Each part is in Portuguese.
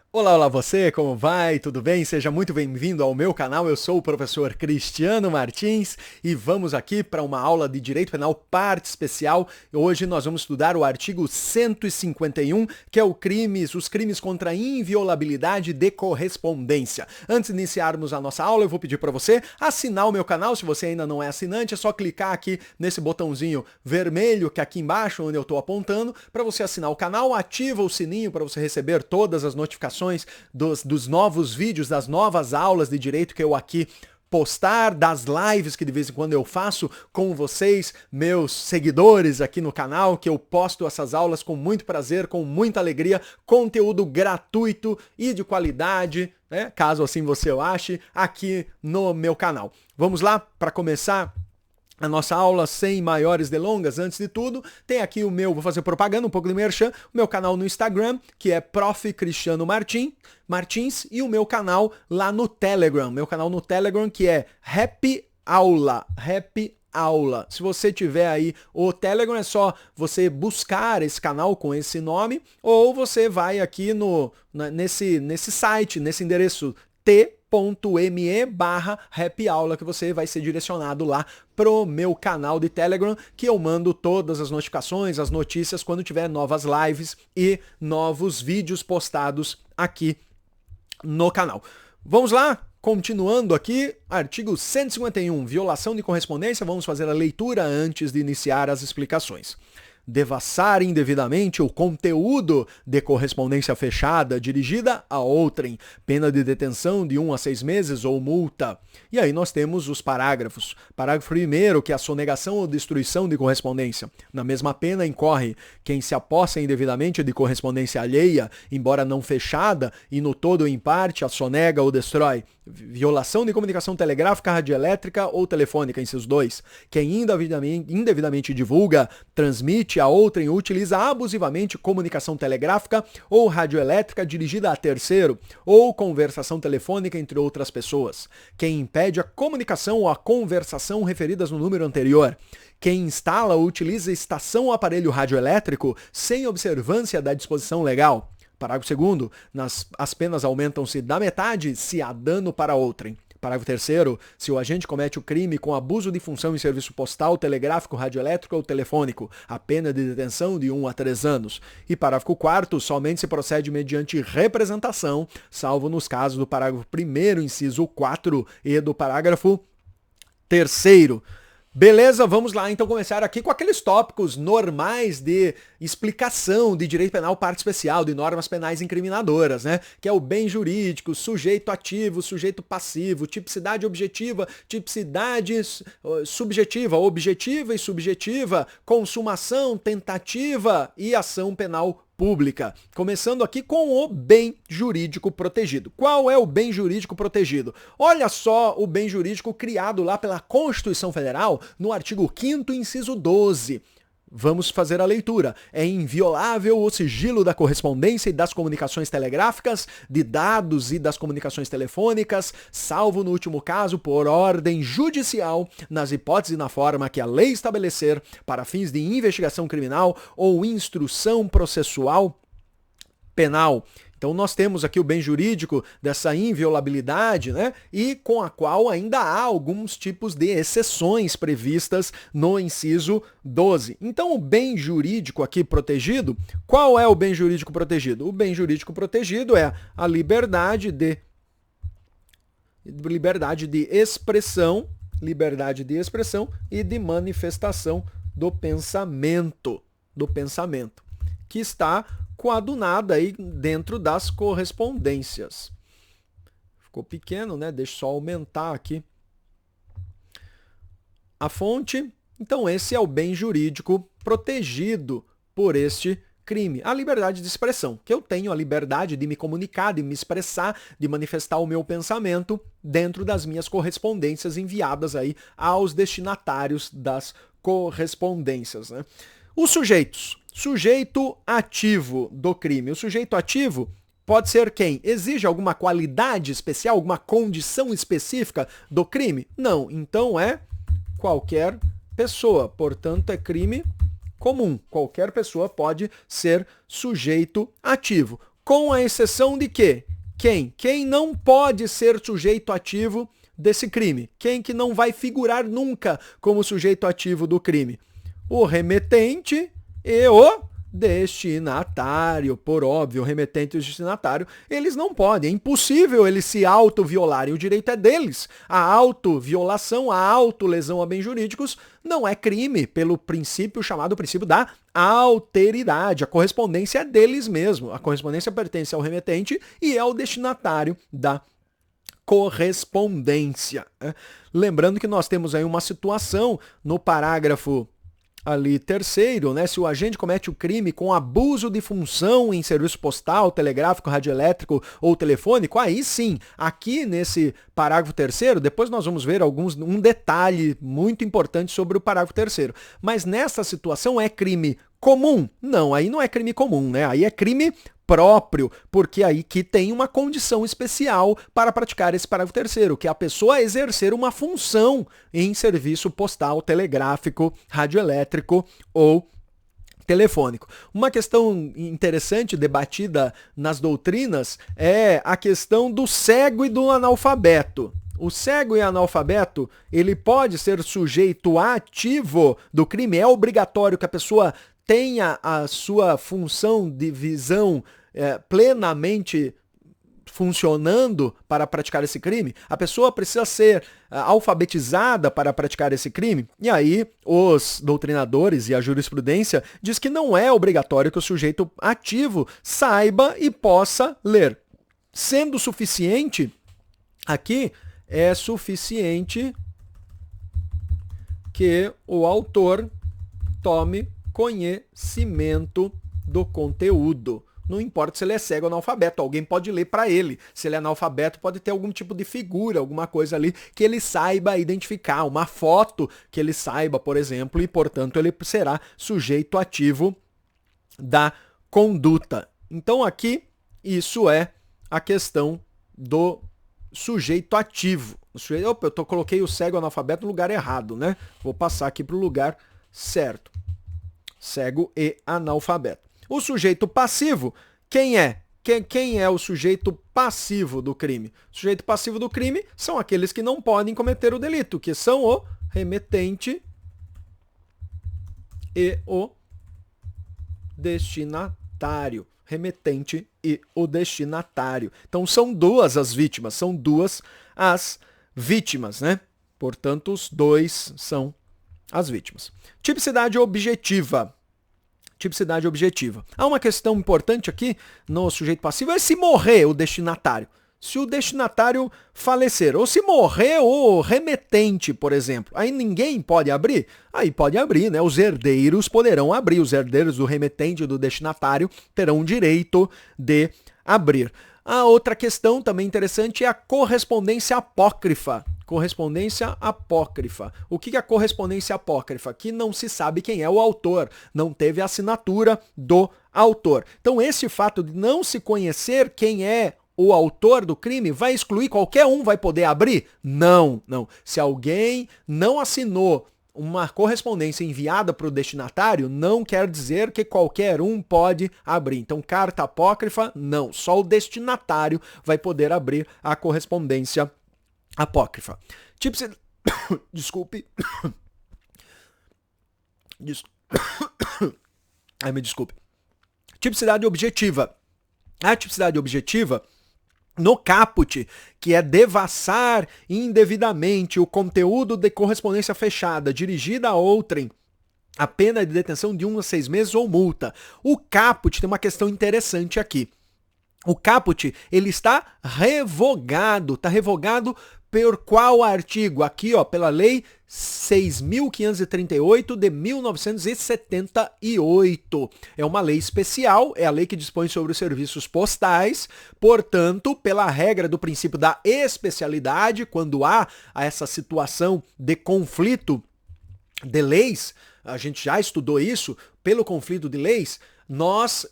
Olá, olá você, como vai? Tudo bem? Seja muito bem-vindo ao meu canal. Eu sou o professor Cristiano Martins e vamos aqui para uma aula de Direito Penal parte especial. Hoje nós vamos estudar o artigo 151, que é os crimes contra a inviolabilidade de correspondência. Antes de iniciarmos a nossa aula, eu vou pedir para você assinar o meu canal. Se você ainda não é assinante, é só clicar aqui nesse botãozinho vermelho que é aqui embaixo, onde eu estou apontando, para você assinar o canal, ativa o sininho para você receber todas as notificações dos novos vídeos, das novas aulas de direito que eu aqui postar, das lives que de vez em quando eu faço com vocês, meus seguidores aqui no canal, que eu posto essas aulas com muito prazer, com muita alegria, conteúdo gratuito e de qualidade, né? Caso assim você o ache, aqui no meu canal. Vamos lá para começar a nossa aula sem maiores delongas. Antes de tudo, tem aqui vou fazer propaganda, um pouco de merchan, o meu canal no Instagram, que é Prof. Cristiano Martins, e o meu canal lá no Telegram, que é Happy Aula. Se você tiver aí o Telegram, é só você buscar esse canal com esse nome, ou você vai aqui nesse site, nesse endereço t.me/Happy Aula, que você vai ser direcionado lá pro meu canal de Telegram, que eu mando todas as notificações, as notícias quando tiver novas lives e novos vídeos postados aqui no canal. Vamos lá? Continuando aqui, artigo 151, violação de correspondência. Vamos fazer a leitura antes de iniciar as explicações. Devassar indevidamente o conteúdo de correspondência fechada dirigida a outrem, pena de detenção de 1 a 6 meses ou multa. E aí nós temos os parágrafos. Parágrafo 1º, que é a sonegação ou destruição de correspondência. Na mesma pena incorre quem se apossa indevidamente de correspondência alheia, embora não fechada, e no todo ou em parte a sonega ou destrói. Violação de comunicação telegráfica, radioelétrica ou telefônica, inciso 2. Quem indevidamente divulga, transmite a outrem ou utiliza abusivamente comunicação telegráfica ou radioelétrica dirigida a terceiro ou conversação telefônica entre outras pessoas. Quem impede a comunicação ou a conversação referidas no número anterior. Quem instala ou utiliza estação ou aparelho radioelétrico sem observância da disposição legal. Parágrafo 2º, as penas aumentam-se da metade se há dano para outrem. Parágrafo 3º, se o agente comete o crime com abuso de função em serviço postal, telegráfico, radioelétrico ou telefônico, a pena de detenção de 1 a 3 anos. E parágrafo 4º, somente se procede mediante representação, salvo nos casos do parágrafo 1º, inciso 4 e do parágrafo 3º. Beleza, vamos lá então começar aqui com aqueles tópicos normais de explicação de direito penal parte especial, de normas penais incriminadoras, né? Que é o bem jurídico, sujeito ativo, sujeito passivo, tipicidade objetiva, tipicidade subjetiva, objetiva e subjetiva, consumação, tentativa e ação penal pública. Começando aqui com o bem jurídico protegido. Qual é o bem jurídico protegido? Olha só o bem jurídico criado lá pela Constituição Federal no artigo 5º, inciso 12. Vamos fazer a leitura. É inviolável o sigilo da correspondência e das comunicações telegráficas, de dados e das comunicações telefônicas, salvo no último caso por ordem judicial, nas hipóteses e na forma que a lei estabelecer para fins de investigação criminal ou instrução processual penal. Então nós temos aqui o bem jurídico dessa inviolabilidade, né? E com a qual ainda há alguns tipos de exceções previstas no inciso 12. Então o bem jurídico aqui protegido, qual é o bem jurídico protegido? O bem jurídico protegido é a liberdade de expressão e de manifestação do pensamento, que está coadunada aí dentro das correspondências. Ficou pequeno, né? Deixa eu só aumentar aqui a fonte. Então esse é o bem jurídico protegido por este crime. A liberdade de expressão, que eu tenho a liberdade de me comunicar, de me expressar, de manifestar o meu pensamento dentro das minhas correspondências enviadas aí aos destinatários das correspondências, né? Os sujeitos. Sujeito ativo do crime. O sujeito ativo pode ser quem? Exige alguma qualidade especial, alguma condição específica do crime? Não. Então é qualquer pessoa. Portanto, é crime comum. Qualquer pessoa pode ser sujeito ativo. com a exceção de que quem não pode ser sujeito ativo desse crime, quem que não vai figurar nunca como sujeito ativo do crime, o remetente e o destinatário. Por óbvio, o remetente e o destinatário, eles não podem, é impossível eles se autoviolarem, o direito é deles. A autoviolação, a autolesão a bens jurídicos não é crime, pelo princípio chamado princípio da alteridade. A correspondência é deles mesmo, a correspondência pertence ao remetente e ao destinatário da correspondência. Lembrando que nós temos aí uma situação no parágrafo ali terceiro, né? Se o agente comete o crime com abuso de função em serviço postal, telegráfico, radioelétrico ou telefônico, aí sim, aqui nesse parágrafo terceiro, depois nós vamos ver um detalhe muito importante sobre o parágrafo terceiro. Mas nessa situação é crime comum? Não, aí não é crime comum, né? Aí é crime próprio, porque aí que tem uma condição especial para praticar esse parágrafo terceiro, que é a pessoa exercer uma função em serviço postal, telegráfico, radioelétrico ou telefônico. Uma questão interessante debatida nas doutrinas é a questão do cego e do analfabeto. O cego e analfabeto, ele pode ser sujeito ativo do crime? É obrigatório que a pessoa tenha a sua função de visão plenamente funcionando para praticar esse crime? A pessoa precisa ser alfabetizada para praticar esse crime? E aí, os doutrinadores e a jurisprudência diz que não é obrigatório que o sujeito ativo saiba e possa ler. Sendo suficiente, aqui é suficiente que o autor tome conhecimento do conteúdo. Não importa se ele é cego ou analfabeto, alguém pode ler para ele. Se ele é analfabeto, pode ter algum tipo de figura, alguma coisa ali que ele saiba identificar, uma foto que ele saiba, por exemplo, e, portanto, ele será sujeito ativo da conduta. Então, aqui, isso é a questão do sujeito ativo. Opa, coloquei o cego analfabeto no lugar errado, né? Vou passar aqui para o lugar certo. Cego e analfabeto. O sujeito passivo, quem é? Quem é o sujeito passivo do crime? O sujeito passivo do crime são aqueles que não podem cometer o delito, que são o remetente e o destinatário. Remetente e o destinatário. Então são duas as vítimas, né? Portanto, os dois são as vítimas. Tipicidade objetiva. Tipicidade objetiva. Há uma questão importante aqui no sujeito passivo, é se morrer o destinatário. Se o destinatário falecer, ou se morrer o remetente, por exemplo, aí ninguém pode abrir? Aí pode abrir, né? Os herdeiros poderão abrir, os herdeiros do remetente e do destinatário terão o direito de abrir. A outra questão também interessante é a correspondência apócrifa. Correspondência apócrifa. O que é a correspondência apócrifa? Que não se sabe quem é o autor, não teve a assinatura do autor. Então, esse fato de não se conhecer quem é o autor do crime vai excluir qualquer um vai poder abrir? Não, não. Se alguém não assinou uma correspondência enviada para o destinatário, não quer dizer que qualquer um pode abrir. Então, carta apócrifa, não. Só o destinatário vai poder abrir a correspondência apócrifa. Desculpe. Ai, me desculpe. Tipicidade objetiva. A tipicidade objetiva, no caput, que é devassar indevidamente o conteúdo de correspondência fechada dirigida a outrem, a pena de detenção de 1 a 6 meses ou multa. O caput tem uma questão interessante aqui. O caput, ele está revogado por qual artigo? Aqui, ó, pela Lei 6.538 de 1978. É uma lei especial, é a lei que dispõe sobre os serviços postais, portanto, pela regra do princípio da especialidade, quando há essa situação de conflito de leis, a gente já estudou isso, pelo conflito de leis,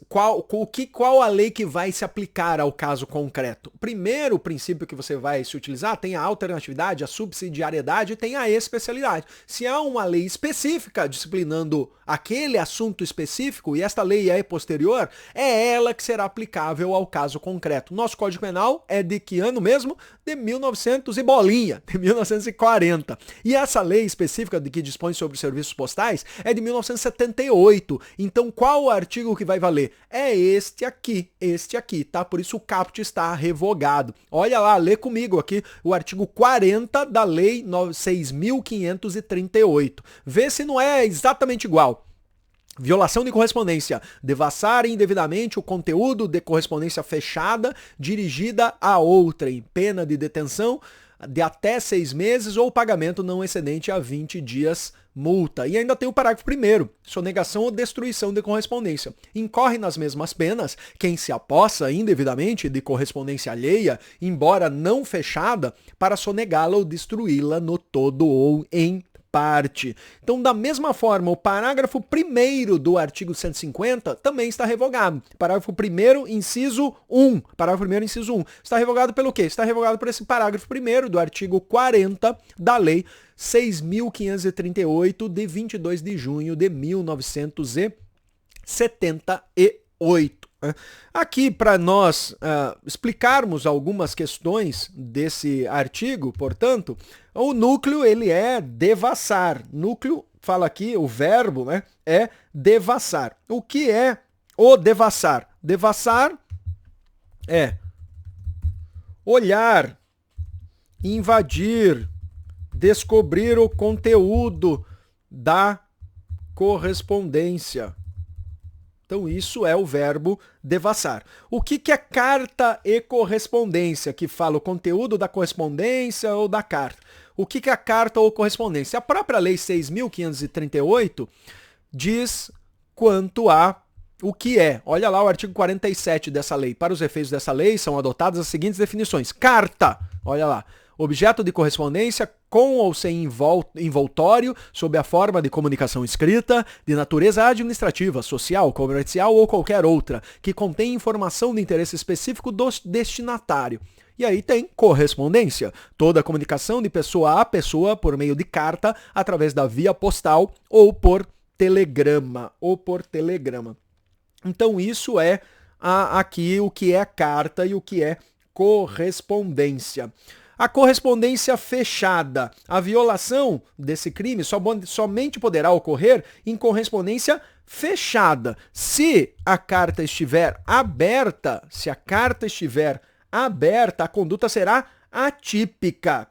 qual a lei que vai se aplicar ao caso concreto? Primeiro princípio que você vai se utilizar tem a alternatividade, a subsidiariedade e tem a especialidade. Se há uma lei específica disciplinando aquele assunto específico e esta lei é posterior, é ela que será aplicável ao caso concreto. Nosso Código Penal é de que ano mesmo? De 1900 e bolinha, de 1940. E essa lei específica de que dispõe sobre os serviços postais é de 1978. Então qual o artigo que vai valer? É este aqui, tá? Por isso o caput está revogado. Olha lá, lê comigo aqui o artigo 40 da Lei 6.538. Vê se não é exatamente igual. Violação de correspondência. Devassar indevidamente o conteúdo de correspondência fechada dirigida a outrem. Pena de detenção de até 6 meses ou pagamento não excedente a 20 dias multa. E ainda tem o parágrafo 1º, sonegação ou destruição de correspondência. Incorre nas mesmas penas quem se apossa indevidamente de correspondência alheia, embora não fechada, para sonegá-la ou destruí-la no todo ou em parte. Então, da mesma forma, o parágrafo 1º do artigo 150 também está revogado. Parágrafo 1º, inciso 1. Parágrafo 1º, inciso 1. Está revogado pelo quê? Está revogado por esse parágrafo 1º do artigo 40 da Lei 6.538, de 22 de junho de 1978. Aqui, para nós explicarmos algumas questões desse artigo, portanto, o núcleo ele é devassar. Núcleo, fala aqui, o verbo, né, é devassar. O que é o devassar? Devassar é olhar, invadir, descobrir o conteúdo da correspondência. Então isso é o verbo devassar. O que é carta e correspondência? Que fala o conteúdo da correspondência ou da carta. O que é a carta ou correspondência? A própria Lei 6.538 diz quanto a o que é. Olha lá o artigo 47 dessa lei. Para os efeitos dessa lei são adotadas as seguintes definições. Carta, olha lá. Objeto de correspondência com ou sem envoltório, sob a forma de comunicação escrita, de natureza administrativa, social, comercial ou qualquer outra, que contém informação de interesse específico do destinatário. E aí tem correspondência, toda a comunicação de pessoa a pessoa por meio de carta, através da via postal ou por telegrama. Então isso é aqui o que é carta e o que é correspondência. A correspondência fechada. A violação desse crime somente poderá ocorrer em correspondência fechada. Se a carta estiver aberta, a conduta será atípica.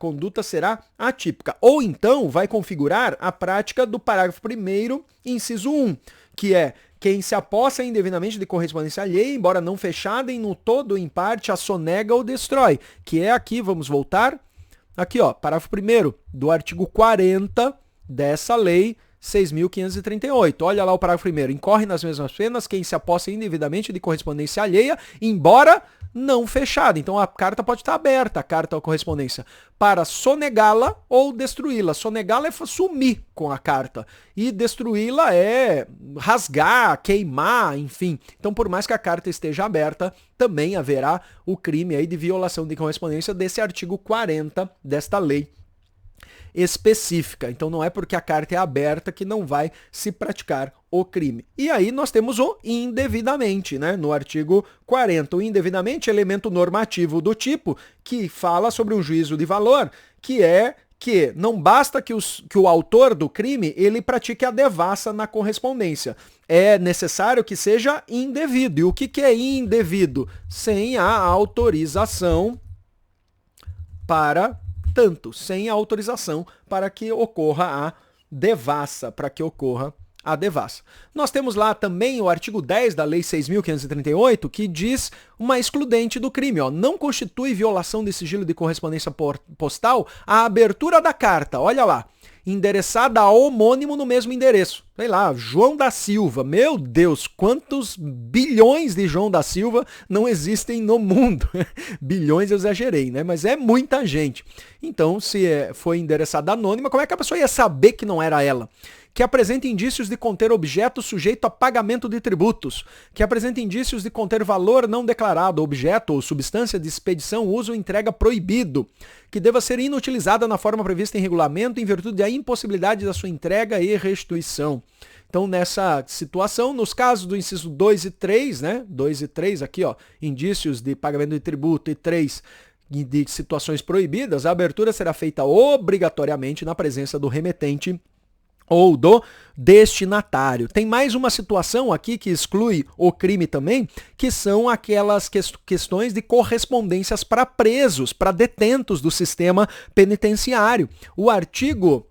Ou então vai configurar a prática do parágrafo 1º, inciso 1, que é quem se apossa indevidamente de correspondência alheia, embora não fechada em no todo ou em parte, a sonega ou destrói. Que é aqui, vamos voltar. Aqui, ó, parágrafo 1º do artigo 40 dessa lei 6.538. Olha lá o parágrafo 1º. Incorre nas mesmas penas quem se apossa indevidamente de correspondência alheia, embora não fechada. Então a carta pode estar aberta, a carta ou correspondência, para sonegá-la ou destruí-la. Sonegá-la é sumir com a carta e destruí-la é rasgar, queimar, enfim. Então, por mais que a carta esteja aberta, também haverá o crime aí de violação de correspondência desse artigo 40 desta lei específica. Então não é porque a carta é aberta que não vai se praticar o crime. E aí nós temos o indevidamente, né? No artigo 40. O indevidamente é elemento normativo do tipo que fala sobre um juízo de valor, que é que não basta que o autor do crime ele pratique a devassa na correspondência. É necessário que seja indevido. E o que é indevido? Sem a autorização sem a autorização para que ocorra a devassa, Nós temos lá também o artigo 10 da Lei 6.538, que diz uma excludente do crime. Ó, não constitui violação de sigilo de correspondência postal a abertura da carta, olha lá, endereçada a homônimo no mesmo endereço. Sei lá, João da Silva. Meu Deus, quantos bilhões de João da Silva não existem no mundo? Bilhões eu exagerei, né? Mas é muita gente. Então, se foi endereçada anônima, como é que a pessoa ia saber que não era ela? que apresente indícios de conter objeto sujeito a pagamento de tributos, que apresente indícios de conter valor não declarado, objeto ou substância de expedição, uso ou entrega proibido, que deva ser inutilizada na forma prevista em regulamento em virtude da impossibilidade da sua entrega e restituição. Então, nessa situação, nos casos do inciso 2 e 3, né? 2 e 3 aqui, ó, indícios de pagamento de tributo e 3 de situações proibidas, a abertura será feita obrigatoriamente na presença do remetente ou do destinatário. Tem mais uma situação aqui que exclui o crime também, que são aquelas questões de correspondências para presos, para detentos do sistema penitenciário. O artigo,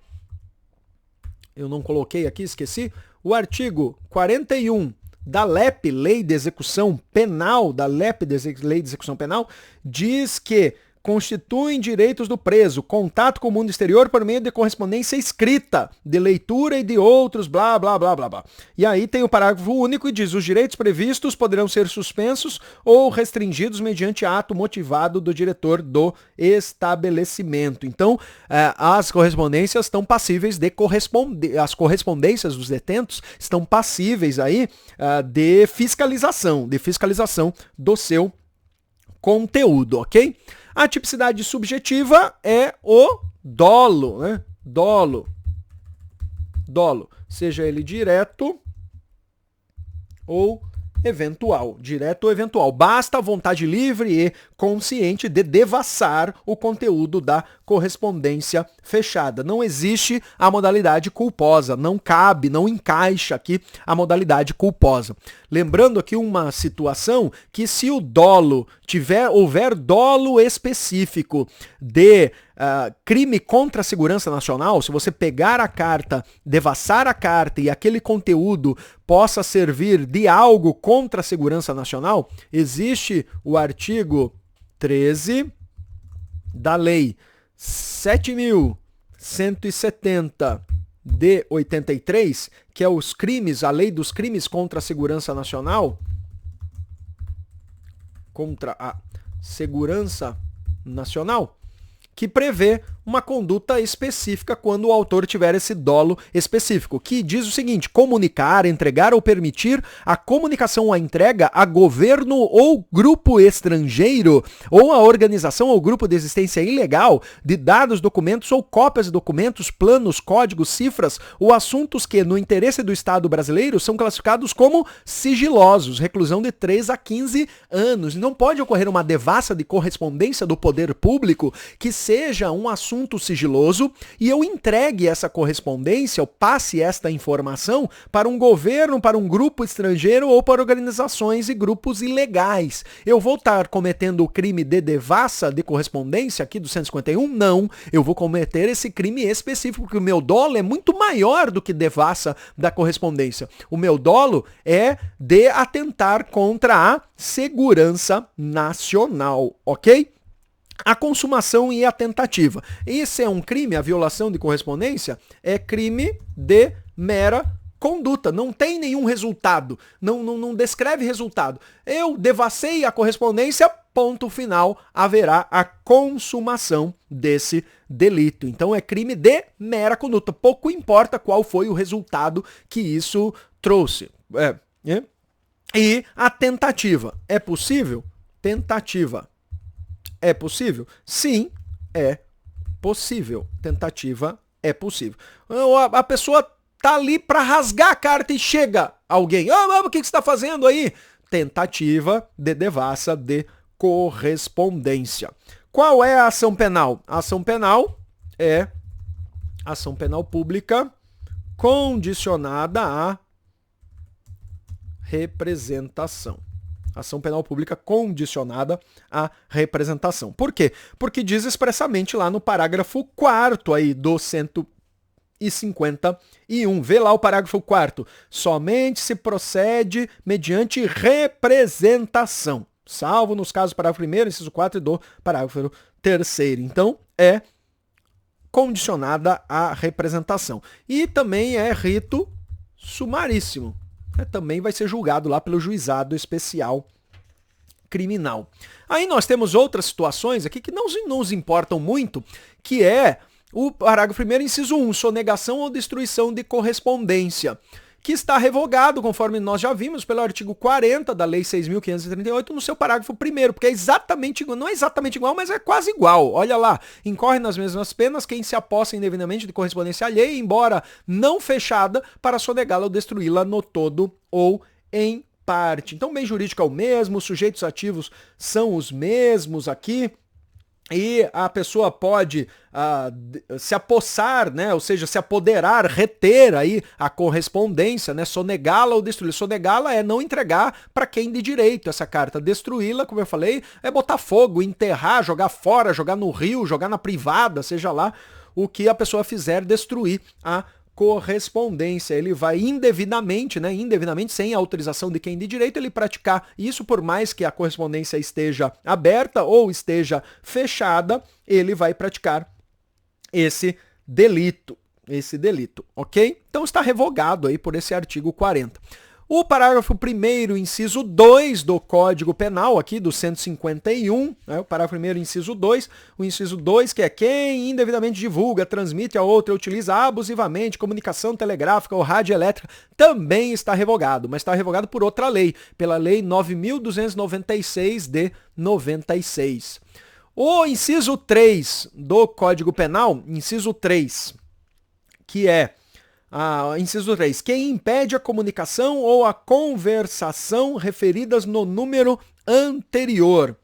eu não coloquei aqui, esqueci, o artigo 41 da LEP, Lei de Execução Penal, Lei de Execução Penal, diz que constituem direitos do preso, contato com o mundo exterior por meio de correspondência escrita, de leitura e de outros, blá, blá, blá, blá, blá. E aí tem o parágrafo único e diz: os direitos previstos poderão ser suspensos ou restringidos mediante ato motivado do diretor do estabelecimento. Então, as correspondências estão passíveis de as correspondências dos detentos estão passíveis aí de fiscalização do seu conteúdo, ok? A tipicidade subjetiva é o dolo, né? Dolo, seja ele direto ou eventual. Direto ou eventual. Basta a vontade livre e consciente de devassar o conteúdo da correspondência fechada. Não existe a modalidade culposa. Não cabe, não encaixa aqui a modalidade culposa. Lembrando aqui uma situação que se o dolo houver dolo específico de crime contra a segurança nacional, se você pegar a carta, devassar a carta e aquele conteúdo possa servir de algo contra a segurança nacional, existe o artigo 13 da Lei 7.170 de 83, que é a Lei dos Crimes contra a Segurança Nacional, contra a segurança nacional, que prevê uma conduta específica quando o autor tiver esse dolo específico, que diz o seguinte: comunicar, entregar ou permitir a comunicação ou a entrega a governo ou grupo estrangeiro ou a organização ou grupo de existência ilegal de dados, documentos ou cópias de documentos, planos, códigos, cifras ou assuntos que, no interesse do Estado brasileiro, são classificados como sigilosos, reclusão de 3 a 15 anos. Não pode ocorrer uma devassa de correspondência do poder público que seja um assunto sigiloso e eu entregue essa correspondência, eu passe esta informação para um governo, para um grupo estrangeiro ou para organizações e grupos ilegais. Eu vou estar cometendo o crime de devassa de correspondência aqui do 151? Não, eu vou cometer esse crime específico, porque o meu dolo é muito maior do que devassa da correspondência. O meu dolo é de atentar contra a segurança nacional, ok? A consumação e a tentativa. Esse é um crime, a violação de correspondência é crime de mera conduta. Não tem nenhum resultado. Não descreve resultado. Eu devassei a correspondência, ponto final, haverá a consumação desse delito. Então é crime de mera conduta. Pouco importa qual foi o resultado que isso trouxe. E a tentativa. É possível? Tentativa. É possível? Sim, é possível. Tentativa é possível. A pessoa tá ali para rasgar a carta e chega alguém. O que você está fazendo aí? Tentativa de devassa de correspondência. Qual é a ação penal? A ação penal é ação penal pública condicionada à representação. Ação penal pública condicionada à representação. Por quê? Porque diz expressamente lá no parágrafo 4º aí do 151. Vê lá o parágrafo 4º. Somente se procede mediante representação. Salvo nos casos do parágrafo 1º, inciso 4 e do parágrafo 3º. Então, é condicionada à representação. E também é rito sumaríssimo. Também vai ser julgado lá pelo juizado especial criminal. Aí nós temos outras situações aqui que não nos importam muito, que é o parágrafo 1º, inciso 1, sonegação ou destruição de correspondência, que está revogado, conforme nós já vimos, pelo artigo 40 da Lei 6.538, no seu parágrafo 1º, porque é exatamente igual, não é exatamente igual, mas é quase igual. Olha lá, incorre nas mesmas penas quem se apossa indevidamente de correspondência alheia, embora não fechada, para sonegá-la ou destruí-la no todo ou em parte. Então, o bem jurídico é o mesmo, os sujeitos ativos são os mesmos aqui, e a pessoa pode se apossar, né? Ou seja, se apoderar, reter aí a correspondência, né? Sonegá-la ou destruí-la. Sonegá-la é não entregar para quem de direito essa carta. Destruí-la, como eu falei, é botar fogo, enterrar, jogar fora, jogar no rio, jogar na privada, seja lá o que a pessoa fizer, destruir a correspondência. Ele vai indevidamente, né, indevidamente, sem autorização de quem de direito, ele praticar isso, por mais que a correspondência esteja aberta ou esteja fechada, ele vai praticar esse delito, ok? Então está revogado aí por esse artigo 40. O parágrafo 1º, inciso 2 do Código Penal, aqui do 151, né, o parágrafo 1º, inciso 2, o inciso 2, que é quem indevidamente divulga, transmite a outra, utiliza abusivamente comunicação telegráfica ou radioelétrica, também está revogado, mas está revogado por outra lei, pela Lei 9.296 de 96. O inciso 3 do Código Penal, inciso 3, que é inciso 3. Quem impede a comunicação ou a conversação referidas no número anterior.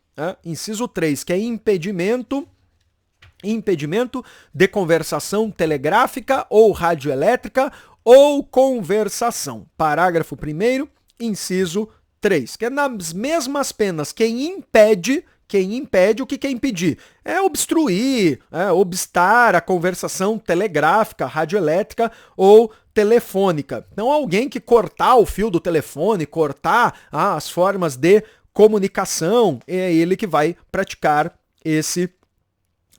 Inciso 3, que é impedimento de conversação telegráfica ou radioelétrica ou conversação. Parágrafo 1º, inciso 3, que é nas mesmas penas quem impede, o que é impedir? É obstruir, obstar a conversação telegráfica, radioelétrica ou telefônica. Então, alguém que cortar o fio do telefone, cortar as formas de comunicação, é ele que vai praticar esse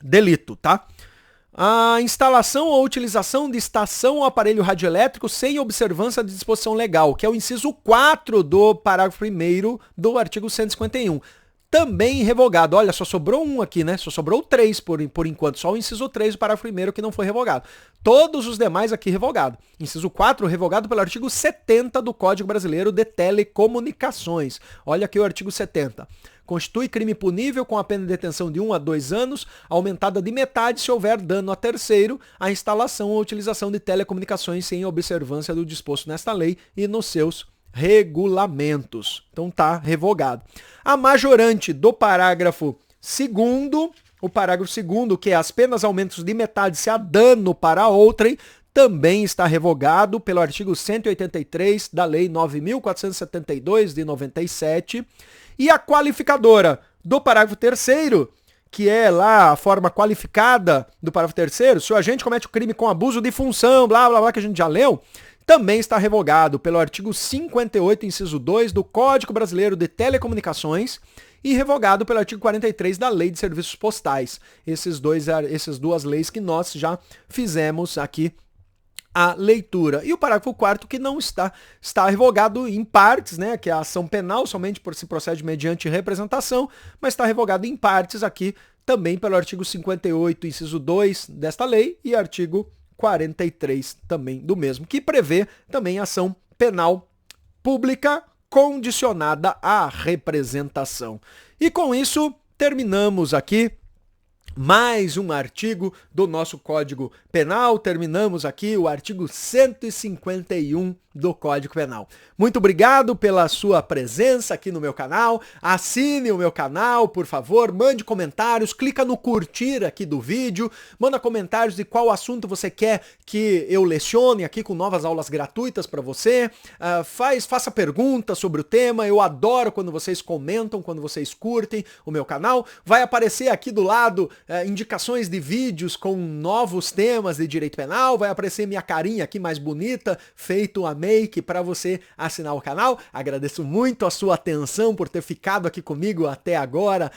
delito, tá? A instalação ou utilização de estação ou aparelho radioelétrico sem observância de disposição legal, que é o inciso 4 do parágrafo 1º do artigo 151. Também revogado. Olha, só sobrou um aqui, né? Só sobrou 3 por enquanto. Só o inciso 3 do parágrafo 1º que não foi revogado. Todos os demais aqui revogado. Inciso 4, revogado pelo artigo 70 do Código Brasileiro de Telecomunicações. Olha aqui o artigo 70. Constitui crime punível com a pena de detenção de 1 a 2 anos, aumentada de metade se houver dano a terceiro, a instalação ou utilização de telecomunicações sem observância do disposto nesta lei e nos seus regulamentos. Então tá revogado. A majorante do parágrafo 2º, o parágrafo 2º, que é as penas aumentos de metade se há dano para outrem, também está revogado pelo artigo 183 da Lei 9.472 de 97. E a qualificadora do parágrafo 3º, que é lá a forma qualificada do parágrafo 3º, se o agente comete o crime com abuso de função, blá, blá, blá, que a gente já leu, também está revogado pelo artigo 58, inciso 2 do Código Brasileiro de Telecomunicações e revogado pelo artigo 43 da Lei de Serviços Postais. Essas duas leis que nós já fizemos aqui a leitura. E o parágrafo 4º que não está revogado em partes, né, que é a ação penal somente por se procede mediante representação, mas está revogado em partes aqui também pelo artigo 58, inciso 2 desta lei e artigo 43 também do mesmo, que prevê também ação penal pública condicionada à representação. E com isso, terminamos aqui mais um artigo do nosso Código Penal. Terminamos aqui o artigo 151 do Código Penal. Muito obrigado pela sua presença aqui no meu canal. Assine o meu canal, por favor. Mande comentários. Clica no curtir aqui do vídeo. Manda comentários de qual assunto você quer que eu lecione aqui com novas aulas gratuitas para você. Faça perguntas sobre o tema. Eu adoro quando vocês comentam, quando vocês curtem o meu canal. Vai aparecer aqui do lado indicações de vídeos com novos temas de direito penal. Vai aparecer minha carinha aqui mais bonita, feito a make para você assinar o canal. Agradeço muito a sua atenção por ter ficado aqui comigo até agora,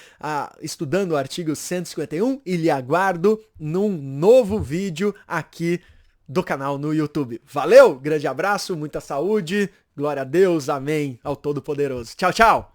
estudando o artigo 151 e lhe aguardo num novo vídeo aqui do canal no YouTube. Valeu, grande abraço, muita saúde, glória a Deus, amém ao Todo-Poderoso. Tchau, tchau!